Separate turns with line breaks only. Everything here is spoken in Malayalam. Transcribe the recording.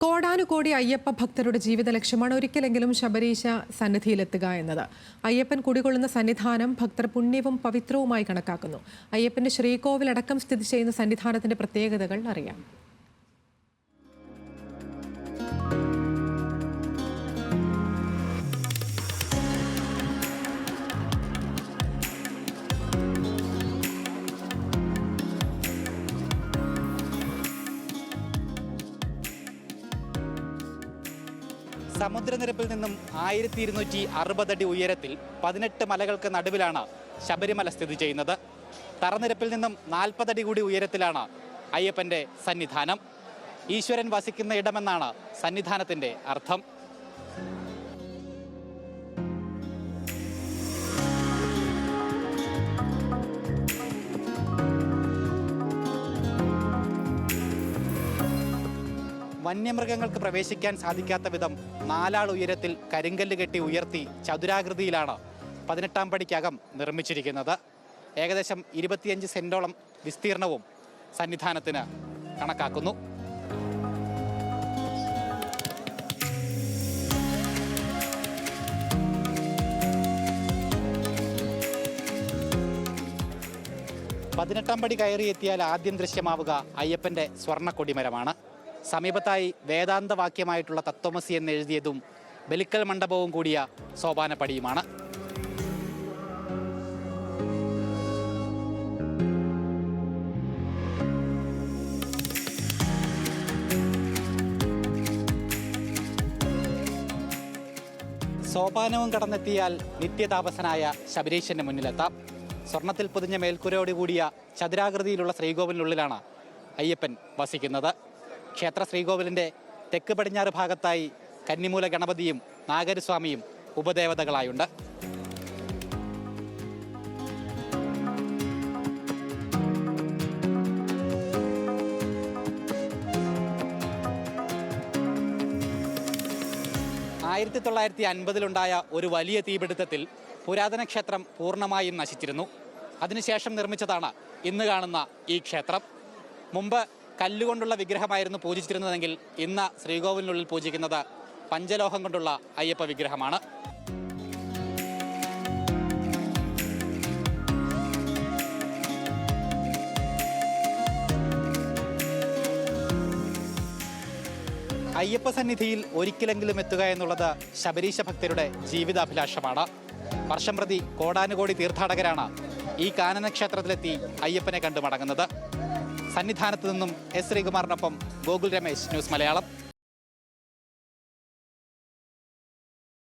കോടാനുകോടി അയ്യപ്പ ഭക്തരുടെ ജീവിത ലക്ഷ്യമാണ് ഒരിക്കലെങ്കിലും ശബരീശ സന്നിധിയിലെത്തുക എന്നത്. അയ്യപ്പൻ കുടികൊള്ളുന്ന സന്നിധാനം ഭക്തർ പുണ്യവും പവിത്രവുമായി കണക്കാക്കുന്നു. അയ്യപ്പന്റെ ശ്രീകോവിലടക്കം സ്ഥിതി ചെയ്യുന്ന സന്നിധാനത്തിന്റെ പ്രത്യേകതകൾ അറിയാം.
സമുദ്രനിരപ്പിൽ നിന്നും 1260 അടി ഉയരത്തിൽ 18 മലകൾക്ക് നടുവിലാണ് ശബരിമല സ്ഥിതി ചെയ്യുന്നത്. തറനിരപ്പിൽ നിന്നും 40 അടി കൂടി ഉയരത്തിലാണ് അയ്യപ്പന്റെ സന്നിധാനം. ഈശ്വരൻ വസിക്കുന്ന ഇടമെന്നാണ് സന്നിധാനത്തിന്റെ അർത്ഥം. വന്യമൃഗങ്ങൾക്ക് പ്രവേശിക്കാൻ സാധിക്കാത്ത വിധം 4 ആൾ ഉയരത്തിൽ കരിങ്കല്ല് കെട്ടി ഉയർത്തി ചതുരാകൃതിയിലാണ് 18-ാം പടിക്കകം നിർമ്മിച്ചിരിക്കുന്നത്. ഏകദേശം 25 സെന്റോളം വിസ്തീർണവും സന്നിധാനത്തിന് കണക്കാക്കുന്നു. പതിനെട്ടാം പടി കയറിയെത്തിയാൽ ആദ്യം ദൃശ്യമാവുക അയ്യപ്പന്റെ സ്വർണ്ണ കൊടിമരമാണ്. സമീപത്തായി വേദാന്ത വാക്യമായിട്ടുള്ള തത്വമസി എന്നെഴുതിയതും ബലിക്കൽ മണ്ഡപവും കൂടിയ സോപാനപ്പടിയുമാണ്. സോപാനവും കടന്നെത്തിയാൽ നിത്യതാപസനായ ശബരീശന്റെ മുന്നിലെത്താം. സ്വർണത്തിൽ പൊതിഞ്ഞ മേൽക്കുരയോട് കൂടിയ ചതുരാകൃതിയിലുള്ള ശ്രീകോവിലിനുള്ളിലാണ് അയ്യപ്പൻ വസിക്കുന്നത്. ക്ഷേത്ര ശ്രീകോവിലിൻ്റെ തെക്ക് പടിഞ്ഞാറ് ഭാഗത്തായി കന്നിമൂല ഗണപതിയും നാഗരസ്വാമിയും ഉപദേവതകളായുണ്ട്. ആയിരത്തി 1950-ലുണ്ടായ ഒരു വലിയ തീപിടുത്തത്തിൽ പുരാതന ക്ഷേത്രം പൂർണ്ണമായും നശിച്ചിരുന്നു. അതിനുശേഷം നിർമ്മിച്ചതാണ് ഇന്ന് കാണുന്ന ഈ ക്ഷേത്രം. മുമ്പ് കല്ലുകൊണ്ടുള്ള വിഗ്രഹമായിരുന്നു പൂജിച്ചിരുന്നതെങ്കിൽ ഇന്ന് ശ്രീകോവിലിനുള്ളിൽ പൂജിക്കുന്നത് പഞ്ചലോഹം കൊണ്ടുള്ള അയ്യപ്പ വിഗ്രഹമാണ്. അയ്യപ്പ സന്നിധിയിൽ ഒരിക്കലെങ്കിലും എത്തുക എന്നുള്ളത് ശബരീശ ഭക്തരുടെ ജീവിതാഭിലാഷമാണ്. വർഷം പ്രതി കോടാനുകോടി തീർത്ഥാടകരാണ് ഈ കാനന ക്ഷേത്രത്തിലെത്തി അയ്യപ്പനെ കണ്ടു മടങ്ങുന്നത്. സന്നിധാനത്ത് നിന്നും എസ് ശ്രീകുമാറിനൊപ്പം ഗോകുൽ രമേശ്, ന്യൂസ് മലയാളം.